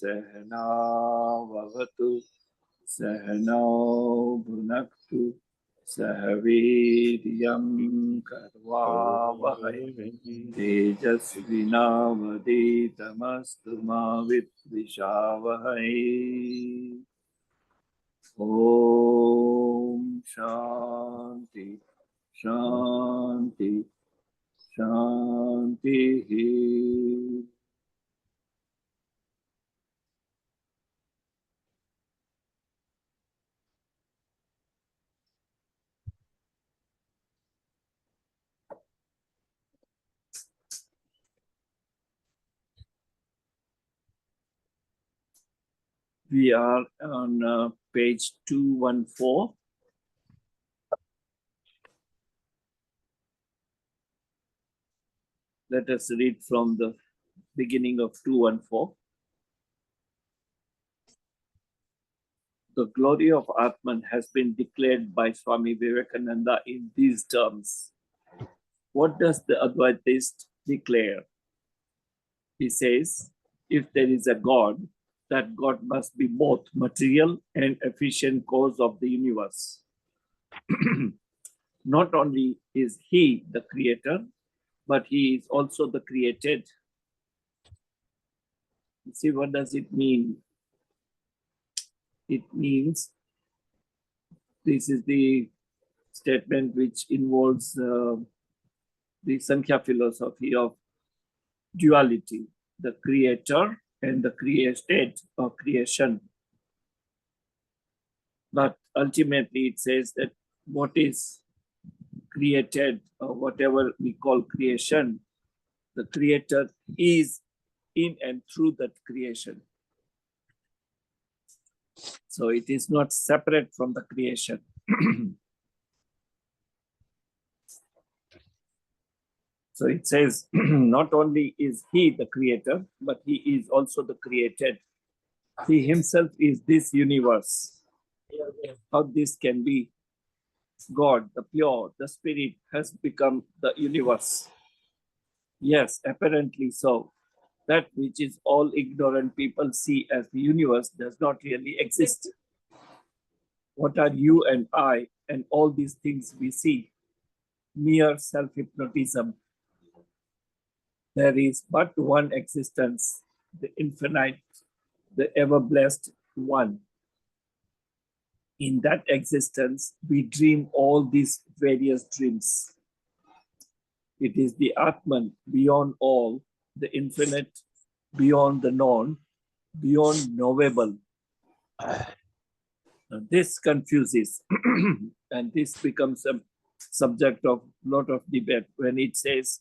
Sahana Vavatu Sahano Bhunaktu Sahaviryam Karvavahai Tejasvinavaditamastu ma Vidvishavahai. Om Shanti Shanti Shanti. We are on page 214. Let us read from the beginning of 214. The glory of Atman has been declared by Swami Vivekananda in these terms. What does the Advaitist declare? He says, if there is a God, that God must be both material and efficient cause of the universe. Not only is he the creator, but he is also the created. You see, what does it mean? It means, this is the statement which involves the Sankhya philosophy of duality, the creator and the created or creation. But ultimately it says that what is created or whatever we call creation, the creator is in and through that creation. So it is not separate from the creation. So it says, not only is he the creator, but he is also the created. He himself is this universe. How this can be? God, the pure, the spirit, has become the universe. Yes, apparently so. That which is all ignorant people see as the universe does not really exist. What are you and I and all these things we see? Mere self-hypnotism. There is but one existence, the infinite, the ever-blessed one. In that existence, we dream all these various dreams. It is the Atman beyond all, the infinite, beyond the known, beyond knowable. This confuses, and this becomes a subject of lot of debate when it says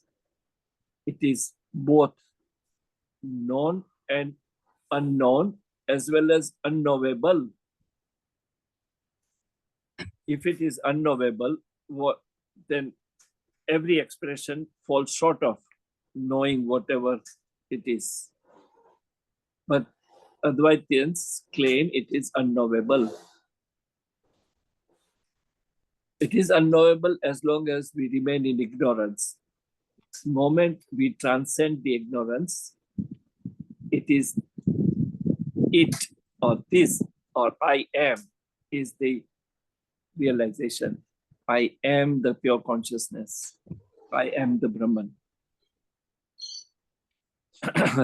it is both known and unknown as well as unknowable. If it is unknowable, then every expression falls short of knowing whatever it is. But Advaitins claim it is unknowable. It is unknowable as long as we remain in ignorance. The moment we transcend the ignorance, it is it or this or I am is the realization. I am the pure consciousness. I am the Brahman.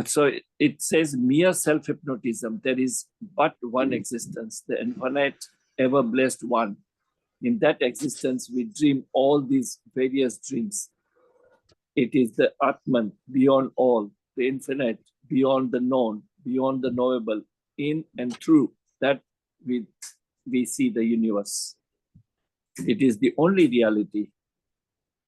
So it says mere self-hypnotism. There is but one existence, the infinite, ever-blessed one. In that existence, we dream all these various dreams. It is the Atman, beyond all, the infinite, beyond the known, beyond the knowable, in and through that we see the universe. It is the only reality.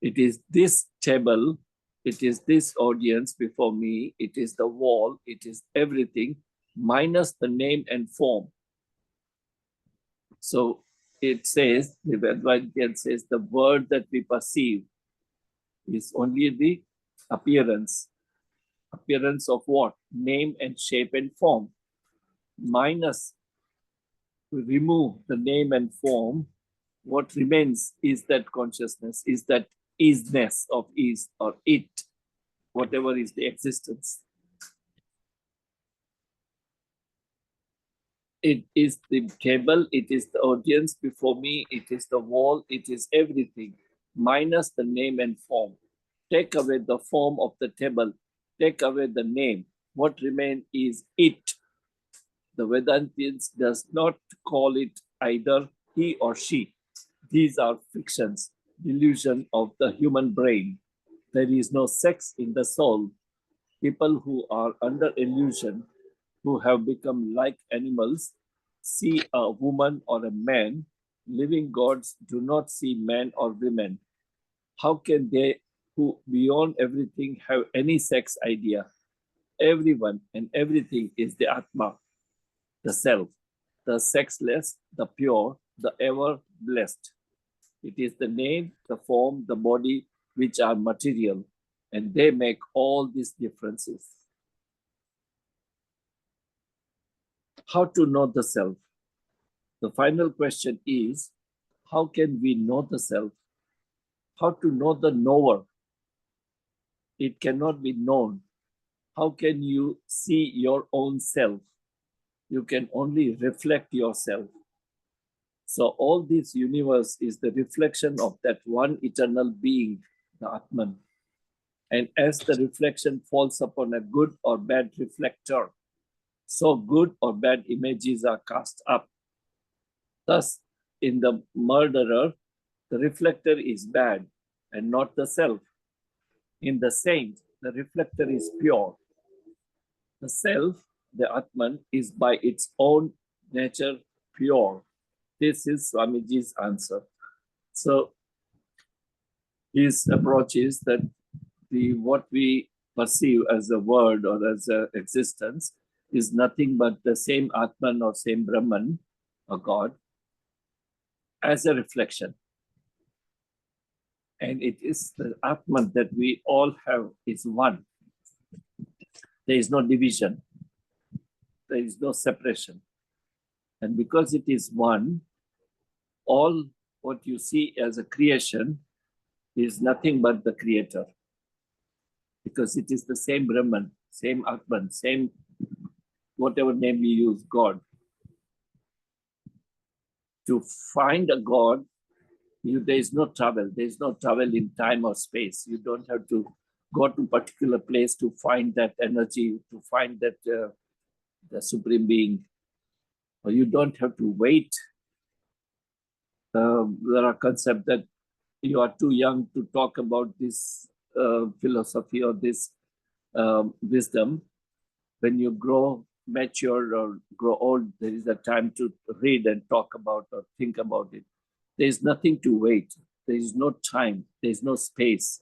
It is this table, it is this audience before me, it is the wall, it is everything, minus the name and form. So it says, the Advaita says, the word that we perceive is only the appearance. Appearance of what? Name and shape and form. Minus, we remove the name and form, what remains is that consciousness, is that isness of is or it, whatever is the existence. It is the table, it is the audience before me, it is the wall, it is everything, minus the name and form. Take away the form of the table, take away the name. What remains is it. The Vedantians does not call it either he or she. These are fictions, delusion of the human brain. There is no sex in the soul. People who are under illusion, who have become like animals, see a woman or a man. Living gods do not see men or women. How can they, who beyond everything have any sex idea? Everyone and everything is the Atma, the self, the sexless, the pure, the ever blessed. It is the name, the form, the body, which are material, and they make all these differences. How to know the self? The final question is, how can we know the self? How to know the knower? It cannot be known. How can you see your own self? You can only reflect yourself. So all this universe is the reflection of that one eternal being, the Atman. And as the reflection falls upon a good or bad reflector, so good or bad images are cast up. Thus, in the murderer, the reflector is bad and not the self. In the saint, the reflector is pure. The self, the Atman, is by its own nature pure. This is Swamiji's answer. So his approach is that what we perceive as a word or as an existence is nothing but the same Atman or same Brahman or God as a reflection. And it is the Atman that we all have is one. There is no division. There is no separation. And because it is one, all what you see as a creation is nothing but the creator. Because it is the same Brahman, same Atman, same whatever name we use, God. To find a God, there is no travel. There is no travel in time or space. You don't have to go to a particular place to find that energy, to find that the Supreme Being. Or you don't have to wait. There are concepts that you are too young to talk about this philosophy or this wisdom. When you grow mature or grow old, there is a time to read and talk about or think about it. There is nothing to wait. There is no time. There is no space.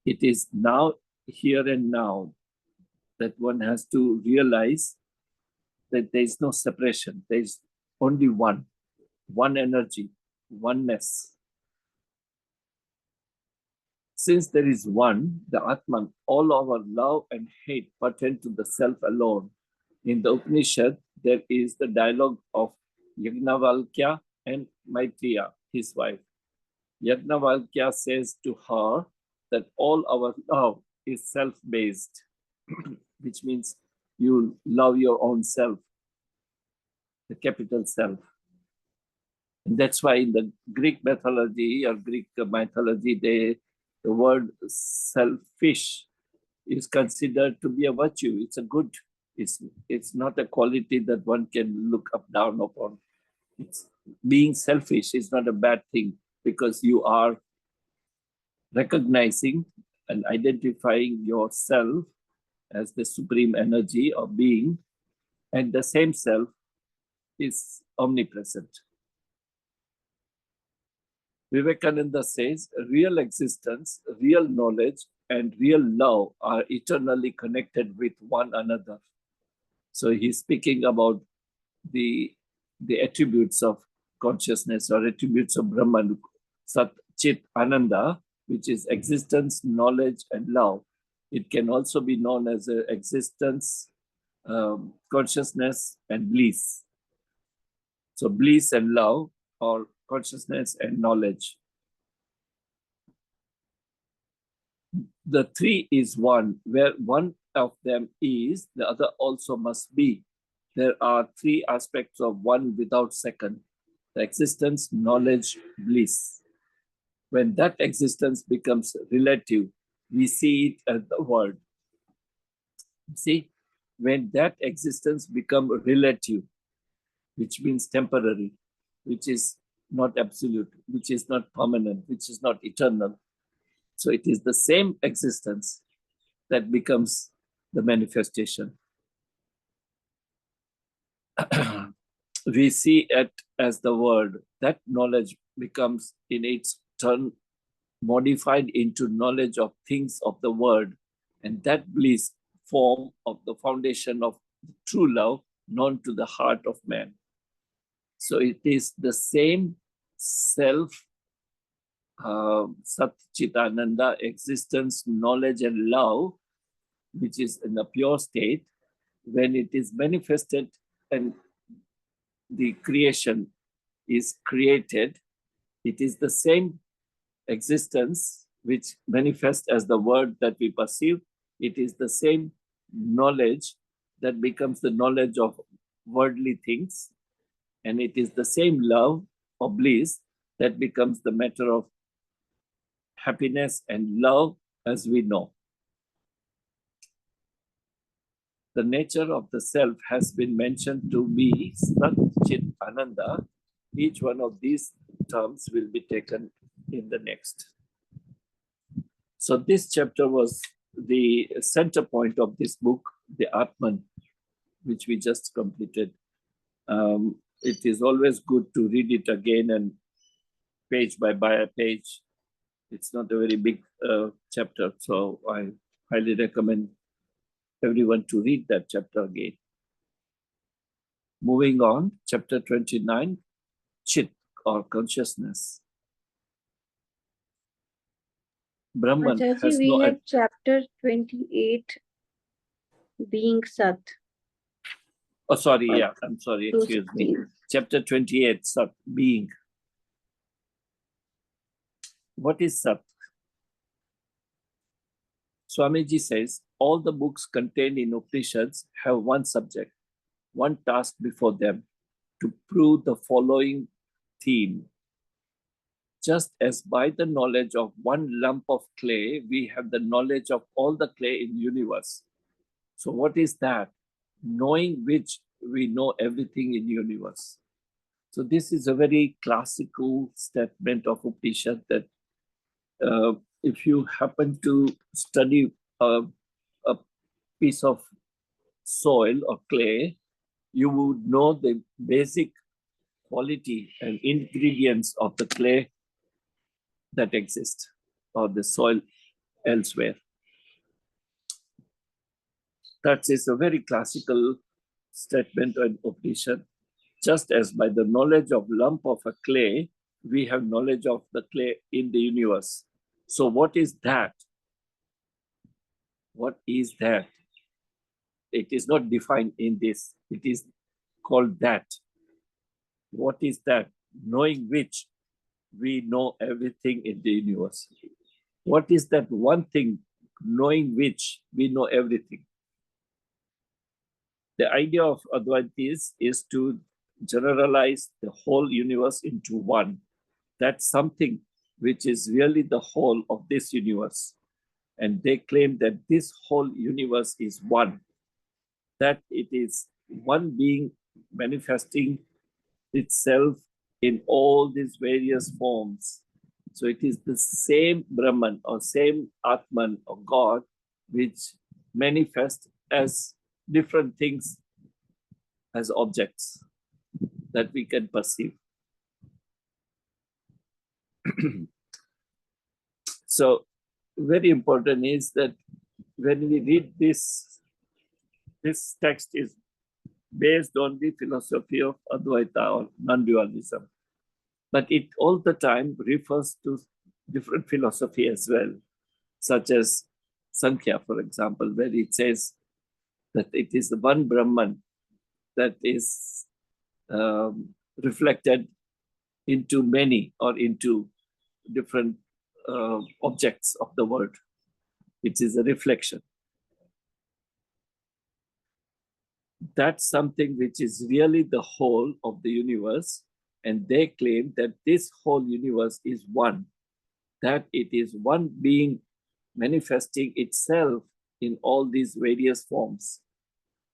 It is now, here and now, that one has to realize that there is no separation. There is only one energy, oneness. Since there is one, the Atman, all our love and hate pertain to the self alone. In the Upanishad, there is the dialogue of Yajnavalkya and Maitreya, his wife. Yajnavalkya says to her that all our love is self-based, which means you love your own self, the capital self. And that's why in the Greek mythology or Greek mythology, the word selfish is considered to be a virtue. It's a good, it's not a quality that one can look up down upon. It's, being selfish is not a bad thing because you are recognizing and identifying yourself as the supreme energy or being, and the same self is omnipresent. Vivekananda says, real existence, real knowledge, and real love are eternally connected with one another. So he's speaking about the attributes of consciousness or attributes of Brahman, Sat, Chit, Ananda, which is existence, knowledge, and love. It can also be known as existence, consciousness, and bliss. So bliss and love, or consciousness and knowledge. The three is one, where one of them is, the other also must be. there are three aspects of one without second: the existence, knowledge, bliss. When that existence becomes relative, we see it as the word. See, when that existence becomes relative, which means temporary, which is not absolute, which is not permanent, which is not eternal. So it is the same existence that becomes the manifestation. We see it as the word. That knowledge becomes in its turn modified into knowledge of things of the word, and that bliss form of the foundation of true love known to the heart of man. So it is the same self, Sat Chitananda, existence, knowledge, and love, which is in a pure state. When it is manifested and the creation is created, it is the same existence which manifests as the word that we perceive. It is the same knowledge that becomes the knowledge of worldly things. And it is the same love or bliss that becomes the matter of happiness and love as we know. The nature of the self has been mentioned to be Sat Chit Ananda. Each one of these terms will be taken in the next. So this chapter was the center point of this book, the Atman, which we just completed. It is always good to read it again and page by page. It's not a very big chapter, so I highly recommend everyone to read that chapter again. Moving on, chapter 29, Chit or consciousness. Brahman Acharya, has we no... had chapter 28, being Sat. Oh, sorry, yeah, I'm sorry, excuse me. Chapter 28, Sat, being. What is Sat? Swamiji says, all the books contained in Upanishads have one subject, one task before them, to prove the following theme. Just as by the knowledge of one lump of clay, we have the knowledge of all the clay in the universe. So what is that? Knowing which we know everything in the universe. So this is a very classical statement of Upanishad that if you happen to study a piece of soil or clay, you would know the basic quality and ingredients of the clay that exist or the soil elsewhere. That is a very classical statement in Upanishad. Just as by the knowledge of lump of a clay, we have knowledge of the clay in the universe. So what is that? What is that? It is not defined in this. It is called that. What is that? Knowing which we know everything in the universe. What is that one thing knowing which we know everything? The idea of Advaita is to generalize the whole universe into one. That's something which is really the whole of this universe. And they claim that this whole universe is one, that it is one being manifesting itself in all these various forms. So it is the same Brahman or same Atman or God which manifests as different things as objects that we can perceive. So very important is that when we read this text is based on the philosophy of Advaita or non-dualism. But it all the time refers to different philosophy as well, such as Sankhya, for example, where it says that it is the one Brahman that is reflected into many or into different objects of the world. It is a reflection. That's something which is really the whole of the universe. And they claim that this whole universe is one, that it is one being manifesting itself in all these various forms.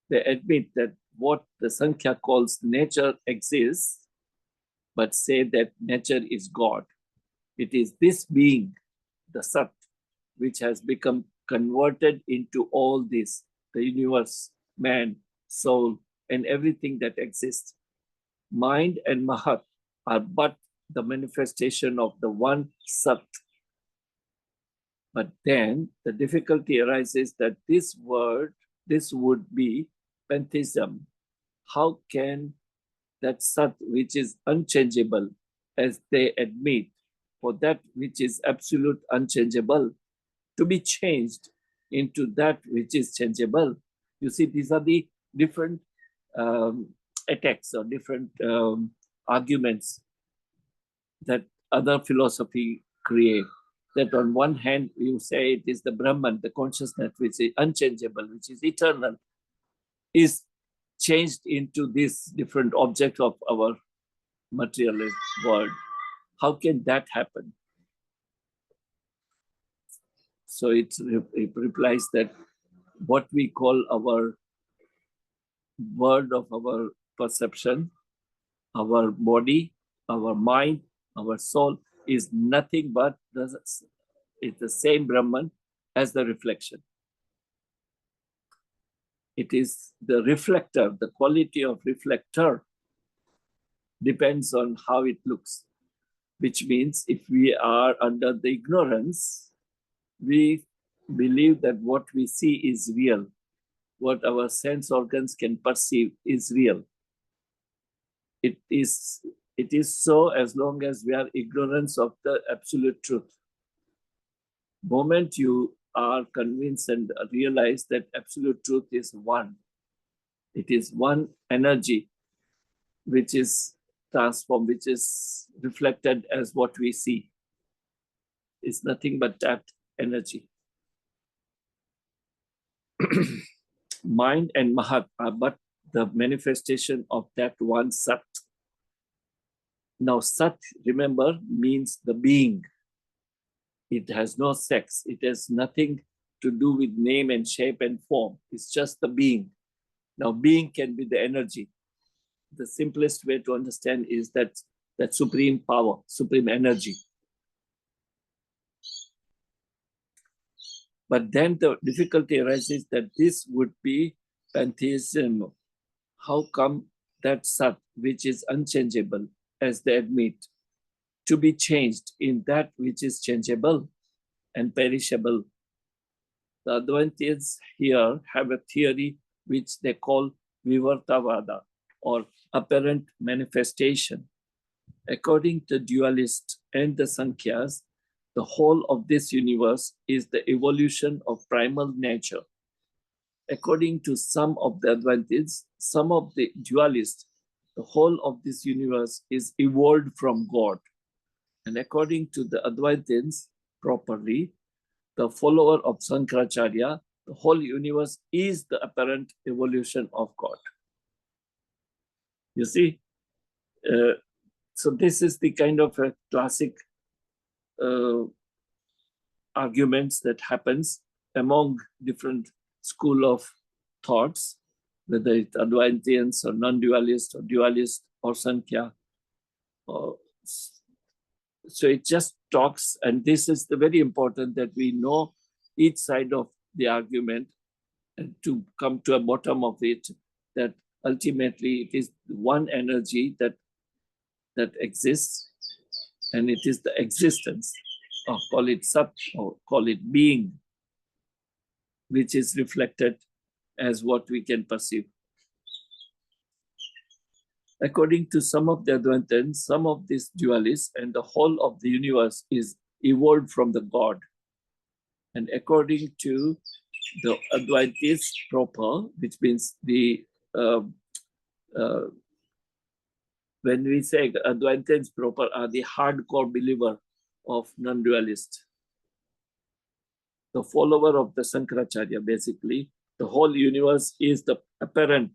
They admit that what the Sankhya calls nature exists, but say that nature is God. It is this being, the Sat, which has become converted into all this, the universe, man, soul, and everything that exists. Mind and Mahat are but the manifestation of the one Sat. But then the difficulty arises that this would be pantheism. How can that Sat, which is unchangeable, as they admit, for that which is absolute unchangeable, to be changed into that which is changeable? You see, these are the different attacks or different arguments that other philosophy create. That on one hand, you say it is the Brahman, the consciousness which is unchangeable, which is eternal, is changed into this different object of our materialist world. How can that happen? So it replies that what we call our world of our perception, our body, our mind, our soul is nothing but it's the same Brahman as the reflection. It is the reflector, the quality of reflector depends on how it looks, which means if we are under the ignorance, we believe that what we see is real, what our sense organs can perceive is real. It is so as long as we are ignorant of the absolute truth. Moment you are convinced and realize that absolute truth is one, it is one energy which is transformed, which is reflected as what we see. It's nothing but that energy. Mind and Mahat are but the manifestation of that one Sat. Now, Sat, remember, means the being. It has no sex. It has nothing to do with name and shape and form. It's just the being. Now, being can be the energy. The simplest way to understand is that supreme power, supreme energy. But then the difficulty arises that this would be pantheism. How come that Sat, which is unchangeable, as they admit, to be changed in that which is changeable and perishable? The Advaitists here have a theory which they call Vivartavada, or apparent manifestation. According to dualists and the Sankhyas, the whole of this universe is the evolution of primal nature. According to some of the Advaitists, some of the dualists, the whole of this universe is evolved from God. And according to the Advaitists, properly, the follower of Sankaracharya, the whole universe is the apparent evolution of God. You see, so this is the kind of a classic arguments that happens among different school of thoughts, whether it's Advaitians or non-dualist or dualist or Sankhya. So it just talks, and this is the very important that we know each side of the argument and to come to a bottom of it, that ultimately it is one energy that exists, and it is the existence, or call it Sat, or call it being, which is reflected as what we can perceive. According to some of the Advaitins, some of these dualists, and the whole of the universe is evolved from the God. And according to the Advaitis proper, which means the when we say Advaitins proper are the hardcore believer of non-dualist, the follower of the Sankaracharya, basically, the whole universe is the apparent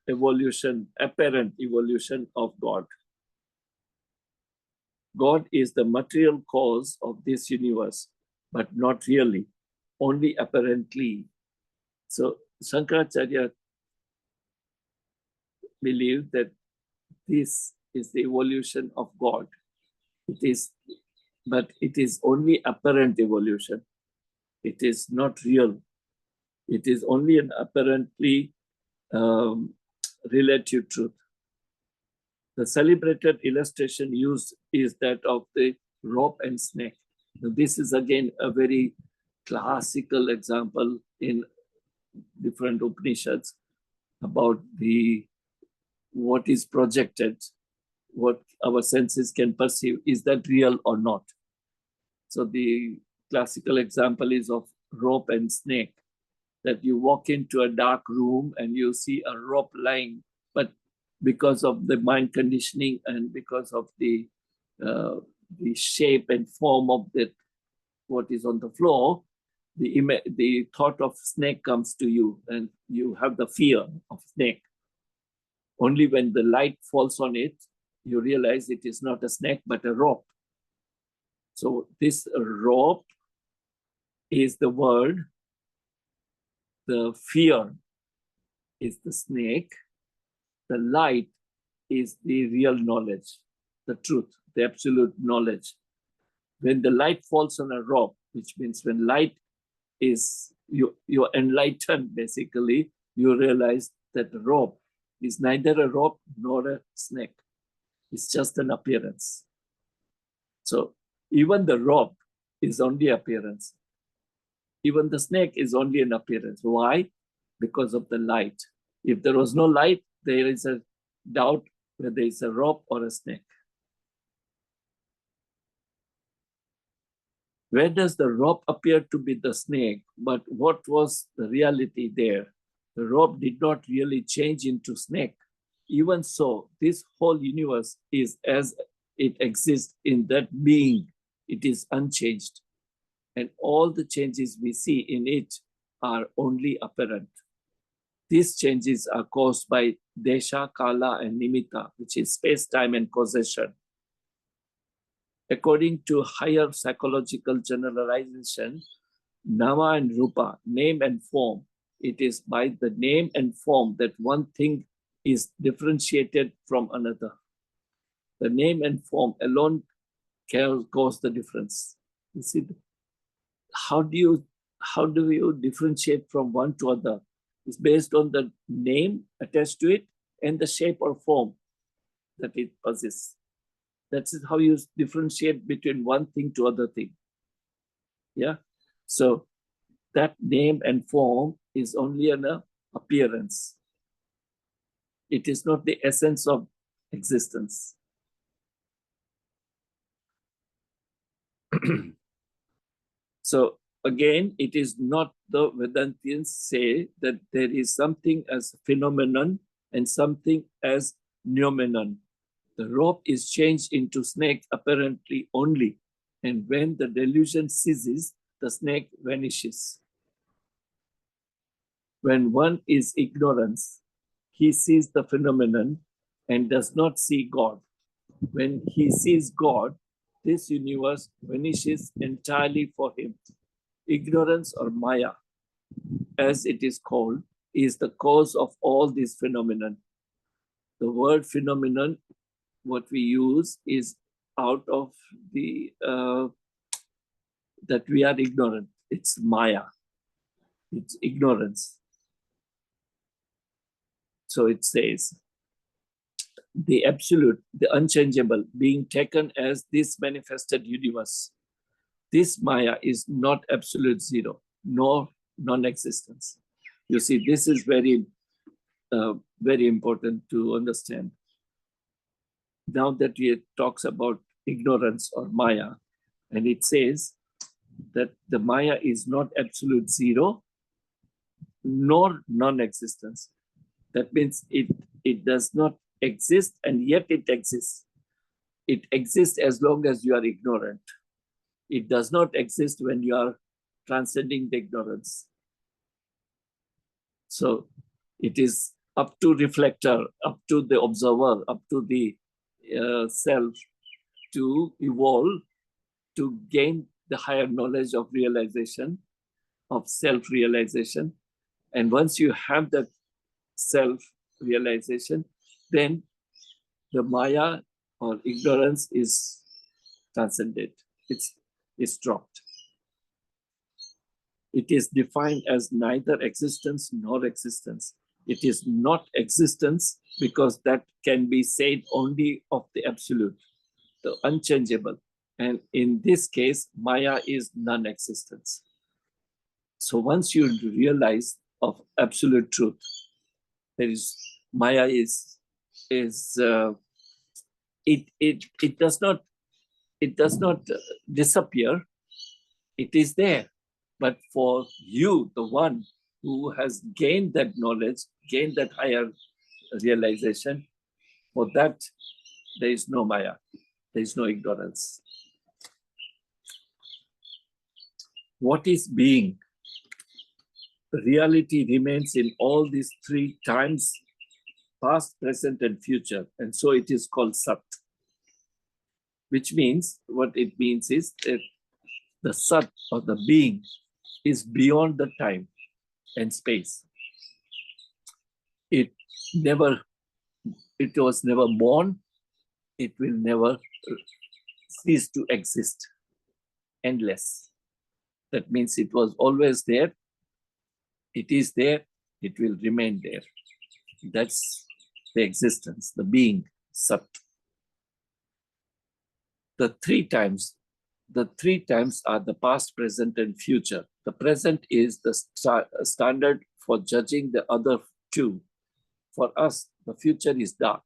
evolution, apparent evolution of God. God is the material cause of this universe, but not really, only apparently. So Shankaracharya believed that this is the evolution of God. It is, but it is only apparent evolution. It is not real. It is only an apparently relative truth. The celebrated illustration used is that of the rope and snake. Now, this is again a very classical example in different Upanishads about what is projected, what our senses can perceive. Is that real or not? So the classical example is of rope and snake, that you walk into a dark room and you see a rope lying, but because of the mind conditioning and because of the shape and form of what is on the floor, the thought of snake comes to you and you have the fear of snake. Only when the light falls on it, you realize it is not a snake, but a rope. So this rope is the word, the fear is the snake, the light is the real knowledge, the truth, the absolute knowledge. When the light falls on a rope, which means when light is, you're enlightened, basically, you realize that the rope is neither a rope nor a snake. It's just an appearance. So even the rope is only appearance. Even the snake is only an appearance. Why? Because of the light. If there was no light, there is a doubt whether it's a rope or a snake. Where does the rope appear to be the snake? But what was the reality there? The rope did not really change into snake. Even so, this whole universe is as it exists in that being. It is unchanged. And all the changes we see in it are only apparent. These changes are caused by desha, kala, and nimitta, which is space, time, and causation. According to higher psychological generalization, nama and rupa, name and form, it is by the name and form that one thing is differentiated from another. The name and form alone can cause the difference. You see, how do you differentiate from one to other? It's based on the name attached to it and the shape or form that it possesses. That's how you differentiate between one thing to other thing. Yeah. So that name and form is only an appearance. It is not the essence of existence. So again, it is not the Vedantians say that there is something as phenomenon and something as noumenon. The rope is changed into snake apparently only, and when the delusion ceases, the snake vanishes. When one is ignorance, he sees the phenomenon and does not see God. When he sees God, this universe vanishes entirely for him. Ignorance or Maya, as it is called, is the cause of all these phenomenon. The word phenomenon, what we use is out of the that we are ignorant. It's Maya. It's ignorance. So it says, the absolute, the unchangeable, being taken as this manifested universe. This Maya is not absolute zero, nor non-existence. You see, this is very, very important to understand. Now that it talks about ignorance or Maya, and it says that the Maya is not absolute zero, nor non-existence. That means it does not exist, and yet it exists. It exists as long as you are ignorant. It does not exist when you are transcending the ignorance. So it is up to reflector, up to the observer, up to the self to evolve, to gain the higher knowledge of realization, of self-realization. And once you have that self-realization, then the Maya or ignorance is transcended. It's dropped. It is defined as neither existence nor existence. It is not existence because that can be said only of the absolute, the unchangeable. And in this case, Maya is non-existence. So once you realize of absolute truth, there is Maya is it does not disappear. It is there, but for you, the one who has gained that knowledge, gained that higher realization, for that there is no Maya, there is no ignorance. What is being? Reality remains in all these three times, past, present, and future. And so it is called Sat. Which means, what it means is that the Sat or the being is beyond the time and space. It was never born. It will never cease to exist. Endless. That means it was always there. It is there. It will remain there. That's the existence, the being, Sat. The three times are the past, present, and future. The present is the standard for judging the other two. For us, the future is dark,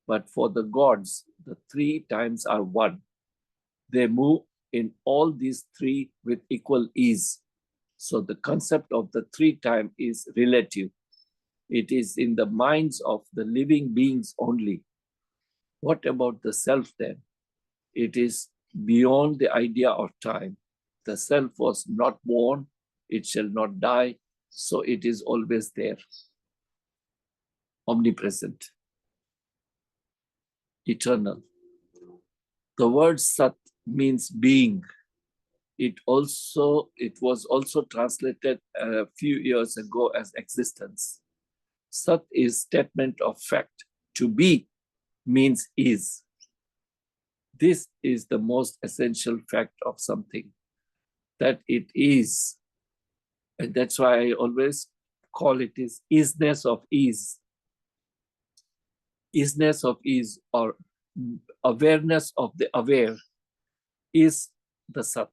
but for the gods, the three times are one. They move in all these three with equal ease. So the concept of the three time is relative. It is in the minds of the living beings only. What about the self then? It is beyond the idea of time. The self was not born, it shall not die, so it is always there, omnipresent, eternal. The word Sat means being. It was also translated a few years ago as existence. Sat is statement of fact. To be means is. This is the most essential fact of something, that it is. And that's why I always call it isness of ease. Isness of ease, or awareness of the aware, is the Sat.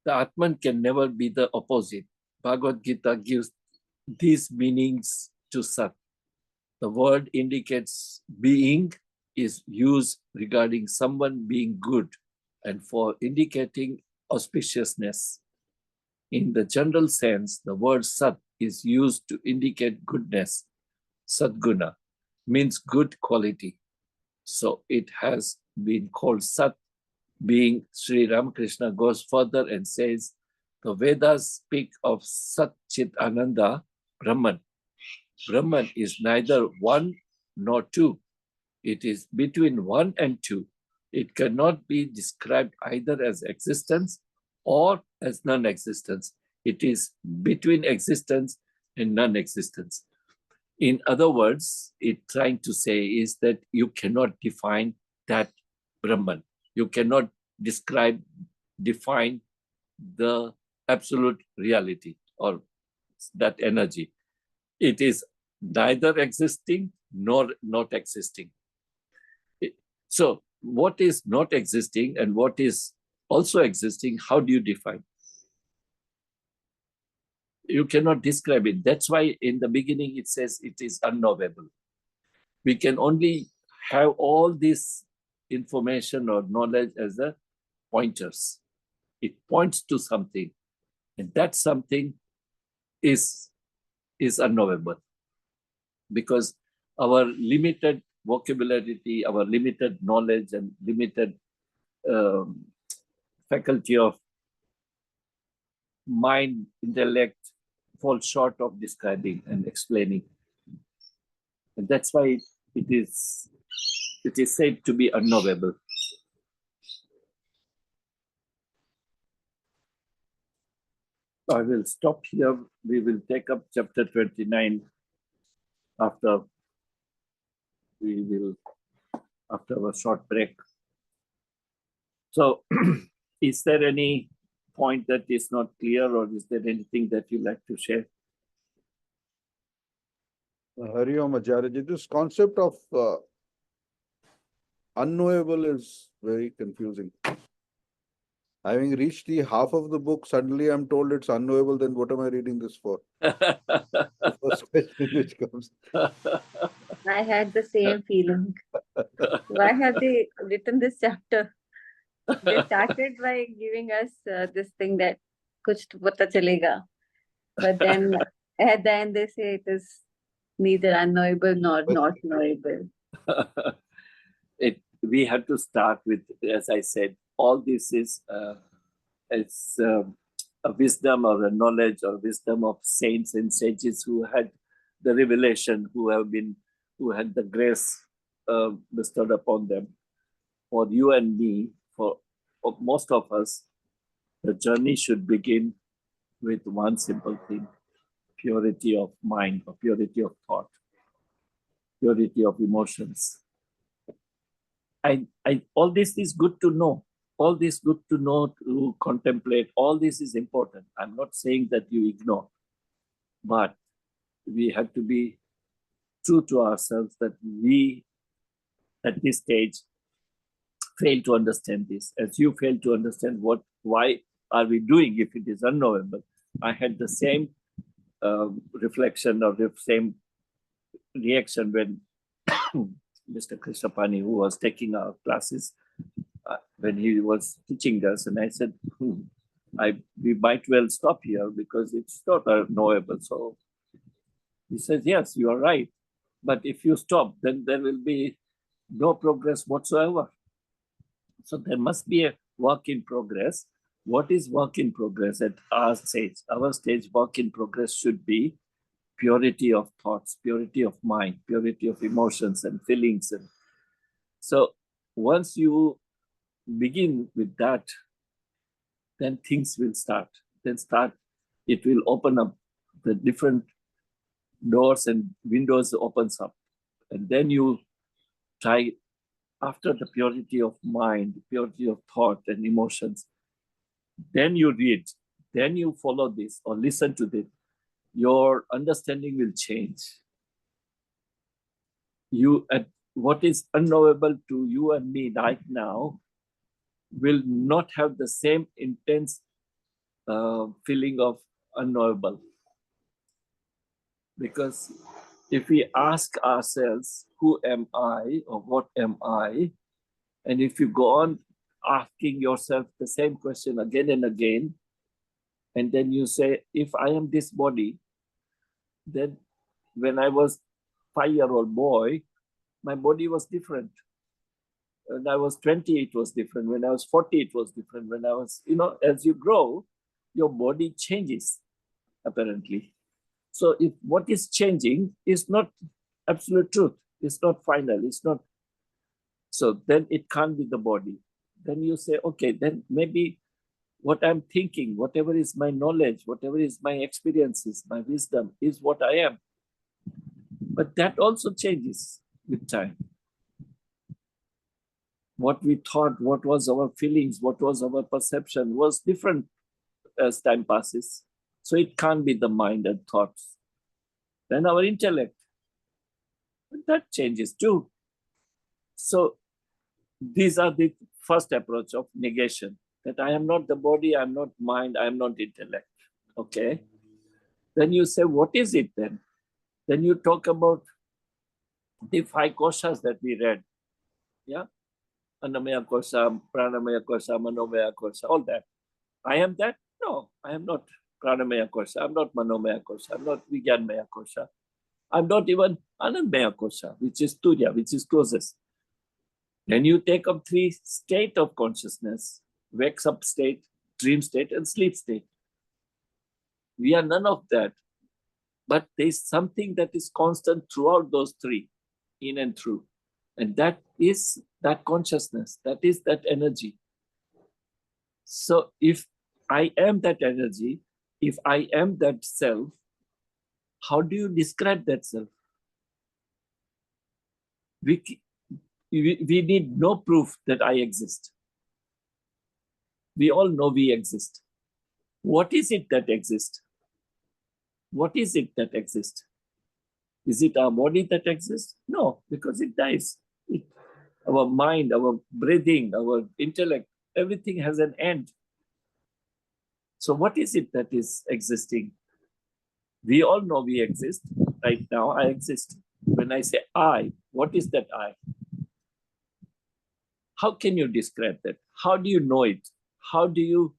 The Atman can never be the opposite. Bhagavad Gita gives these meanings to Sat. The word indicates being is used regarding someone being good and for indicating auspiciousness. In the general sense, the word Sat is used to indicate goodness. Sadguna means good quality. So it has been called Sat, being. Sri Ramakrishna goes further and says, the Vedas speak of Sat Chit Ananda, Brahman. Brahman is neither one nor two. It is between one and two. It cannot be described either as existence or as non-existence. It is between existence and non-existence. In other words, it trying to say is that you cannot define that Brahman. You cannot define the absolute reality or that energy. It is neither existing nor not existing. So what is not existing and what is also existing, how do you define? You cannot describe it. That's why in the beginning it says it is unknowable. We can only have all this information or knowledge as a pointers. It points to something, and that something is unknowable, because our limited vocabulary, our limited knowledge and limited faculty of mind, intellect, fall short of describing and explaining. And that's why it is said to be unknowable. I will stop here. We will take up chapter 29 after a short break. So is there any point that is not clear, or is there anything that you like to share? Hari Om Acharya, this concept of unknowable is very confusing. Having reached the half of the book, suddenly I'm told it's unknowable, then what am I reading this for? The first question which comes. I had the same feeling. Why have they written this chapter? They started by giving us this thing that kuch to pata chalega. But then at the end they say it is neither unknowable nor not knowable. We have to start with, as I said, all this is a wisdom or a knowledge or wisdom of saints and sages who had the revelation, who had the grace bestowed upon them. For you and me, for most of us, the journey should begin with one simple thing: purity of mind, or purity of thought, purity of emotions. All this is good to know. All this good to know, to contemplate. All this is important. I'm not saying that you ignore, but we have to be true to ourselves that we, at this stage, fail to understand this. As you fail to understand why are we doing if it is unknowable. I had the same reflection or the same reaction when Mr. Krishnapani, who was taking our classes, when he was teaching us, and I said, we might well stop here because it's not knowable. So he says, yes, you are right. But if you stop, then there will be no progress whatsoever. So there must be a work in progress. What is work in progress at our stage? Our stage work in progress should be purity of thoughts, purity of mind, purity of emotions and feelings. And so once you begin with that, then things will start. It will open up, the different doors and windows opens up. And then you try, after the purity of mind, purity of thought and emotions, then you read, then you follow this or listen to this, your understanding will change. What is unknowable to you and me right now will not have the same intense feeling of unknowable. Because if we ask ourselves, who am I or what am I? And if you go on asking yourself the same question again and again, and then you say, if I am this body, then when I was 5-year-old boy, my body was different. When I was 20, it was different. When I was 40, it was different. When I was, as you grow, your body changes, apparently. So if what is changing is not absolute truth, it's not final, it's not. So then it can't be the body. Then you say, okay, then maybe what I'm thinking, whatever is my knowledge, whatever is my experiences, my wisdom is what I am. But that also changes with time. What we thought, what was our feelings, what was our perception was different as time passes. So it can't be the mind and thoughts. Then our intellect, that changes too. So these are the first approach of negation, that I am not the body, I am not mind, I am not intellect. Okay. Then you say, what is it then? Then you talk about the 5 koshas that we read. Yeah. Annamaya kosha, pranamaya kosha, manomaya kosha, all that. I am that? No, I am not pranamaya kosha, I'm not manomaya kosha, I'm not vijnanmaya kosha. I'm not even anandmaya kosha, which is turya, which is closest. Then you take up 3 state of consciousness: wakes up state, dream state, and sleep state. We are none of that. But there is something that is constant throughout those three, in and through. And that is that consciousness, that is that energy. So if I am that energy, if I am that self, how do you describe that self? We need no proof that I exist. We all know we exist. What is it that exists? What is it that exists? Is it our body that exists? No, because it dies. Our mind, our breathing, our intellect, everything has an end. So what is it that is existing? We all know we exist. Right now, I exist. When I say I, what is that I? How can you describe that? How do you know it? How do you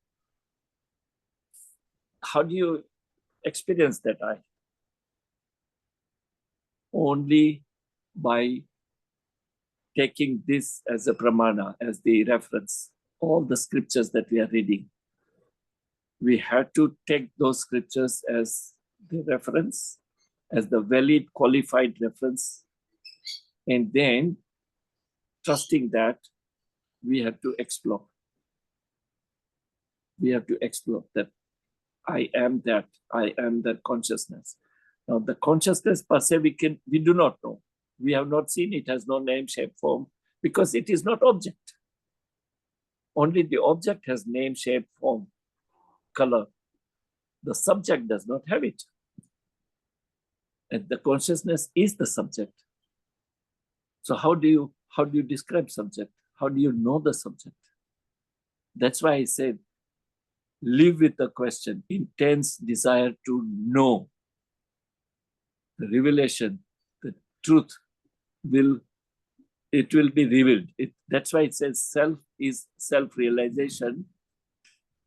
experience that I? Only by taking this as a pramana, as the reference, all the scriptures that we are reading. We have to take those scriptures as the reference, as the valid, qualified reference, and then trusting that we have to explore. We have to explore that I am that consciousness. Now, the consciousness per se, we do not know. We have not seen it, has no name, shape, form, because it is not object. Only the object has name, shape, form, color. The subject does not have it. And the consciousness is the subject. So how do you describe subject? How do you know the subject? That's why I said, live with the question, intense desire to know. The revelation, the truth will be revealed. That's why it says self is self-realization,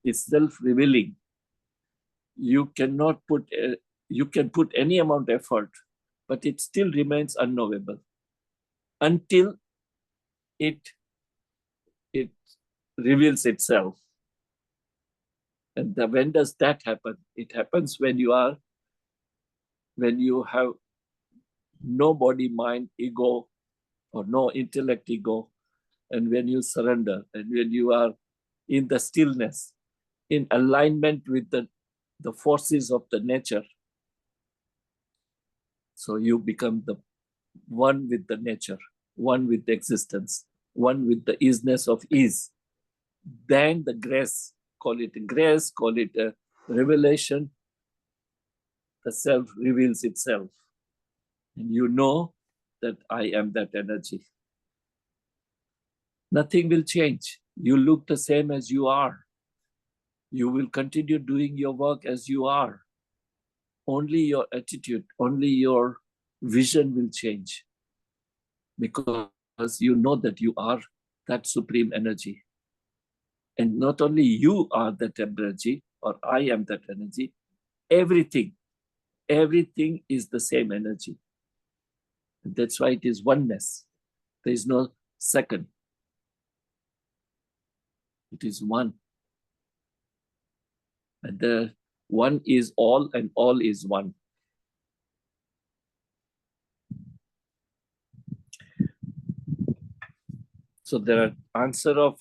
is self-revealing. You can put any amount of effort, but it still remains unknowable until it reveals itself. And when does that happen? It happens when you have no body, mind, ego, or no intellect ego, and when you surrender, and when you are in the stillness, in alignment with the forces of the nature. So you become the one with the nature, one with the existence, one with the isness of ease. Then the grace, call it a revelation, the self reveals itself. And you know that I am that energy. Nothing will change. You look the same as you are. You will continue doing your work as you are. Only your attitude, only your vision will change, because you know that you are that supreme energy. And not only you are that energy, or I am that energy, everything is the same energy. And that's why it is oneness. There is no second. It is one. And the one is all, and all is one. So there are answer of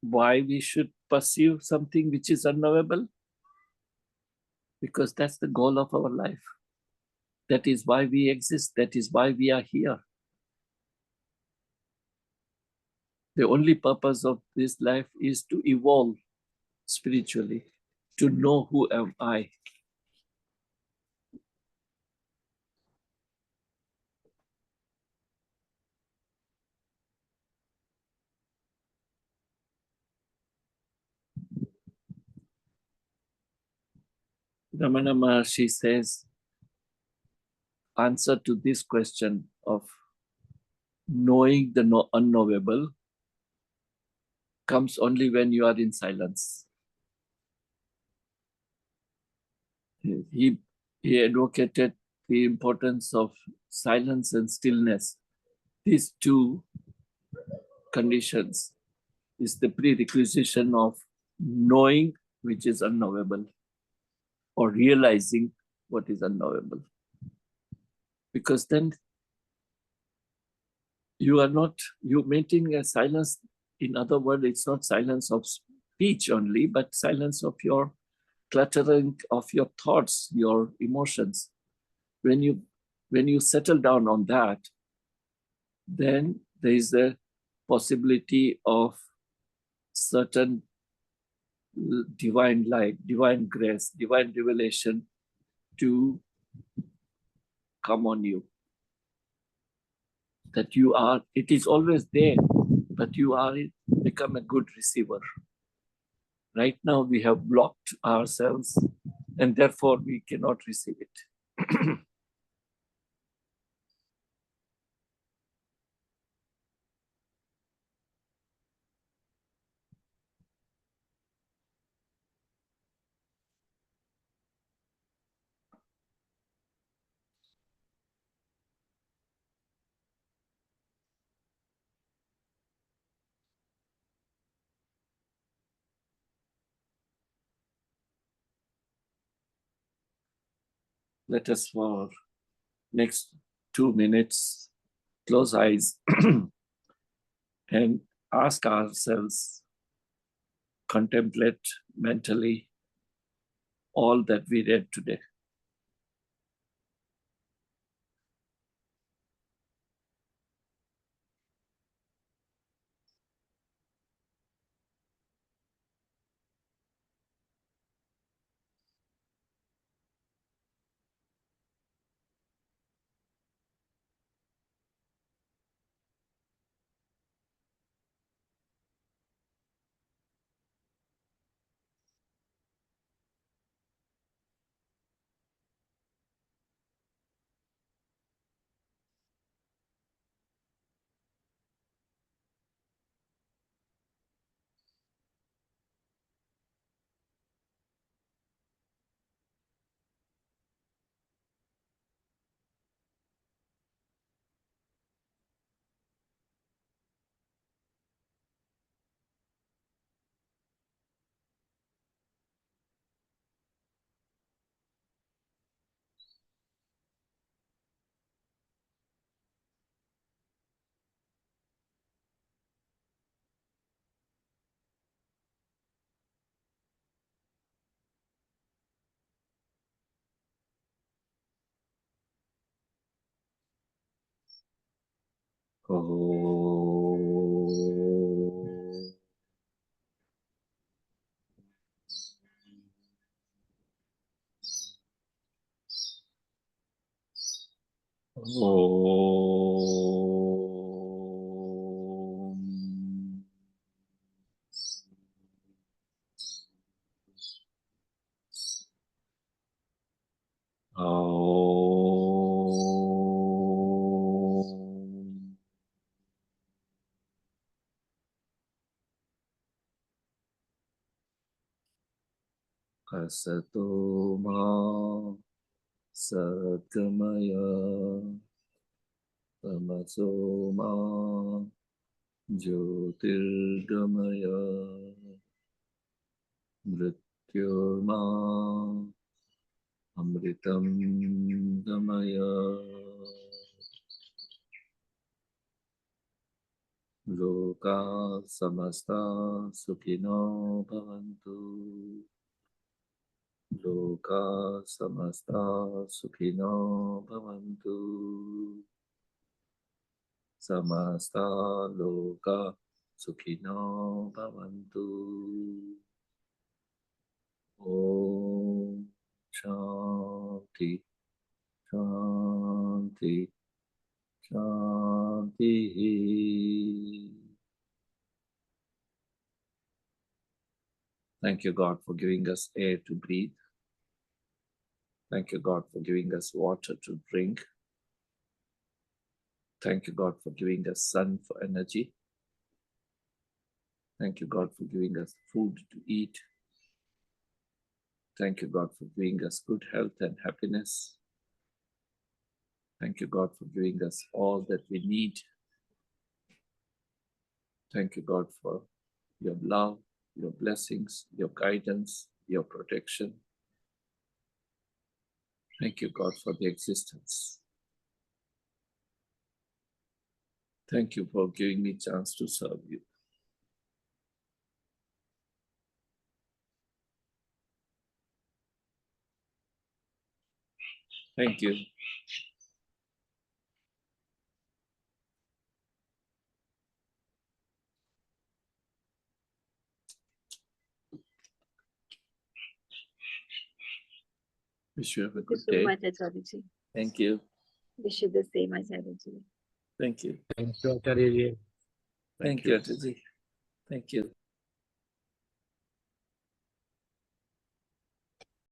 why we should pursue something which is unknowable, because that's the goal of our life. That is why we exist. That is why we are here. The only purpose of this life is to evolve spiritually, to know who am I. Ramana Maharshi says, answer to this question of knowing the unknowable comes only when you are in silence. He advocated the importance of silence and stillness. These two conditions is the prerequisite of knowing which is unknowable. or realizing what is unknowable. Because then you're maintaining a silence. In other words, it's not silence of speech only, but silence of your cluttering of your thoughts, your emotions. When you settle down on that, then there is a possibility of certain divine light, divine grace, divine revelation to come on you. That you are, it is always there, but you are become a good receiver. Right now we have blocked ourselves and therefore we cannot receive it. Let us for next 2 minutes close eyes and ask ourselves, contemplate mentally all that we read today. Asato ma satgamaya tamaso ma jyotirgamaya mrityorma amritam gamaya loka samasta sukhino bhavantu. Loka samasta sukhino bhavantu. Samasta loka sukhino bhavantu. Om Shanti Shanti Shanti. Thank you, God, for giving us air to breathe. Thank you, God, for giving us water to drink. Thank you, God, for giving us sun for energy. Thank you, God, for giving us food to eat. Thank you, God, for giving us good health and happiness. Thank you, God, for giving us all that we need. Thank you, God, for your love, your blessings, your guidance, your protection. Thank you, God, for the existence. Thank you for giving me chance to serve you. Thank you. Wish you have a Thank you good so day. much, Acharya. Thank you. Wish you the same, Acharya. Thank you. Thank you, Acharya ji. Thank you, Ataji. Thank you.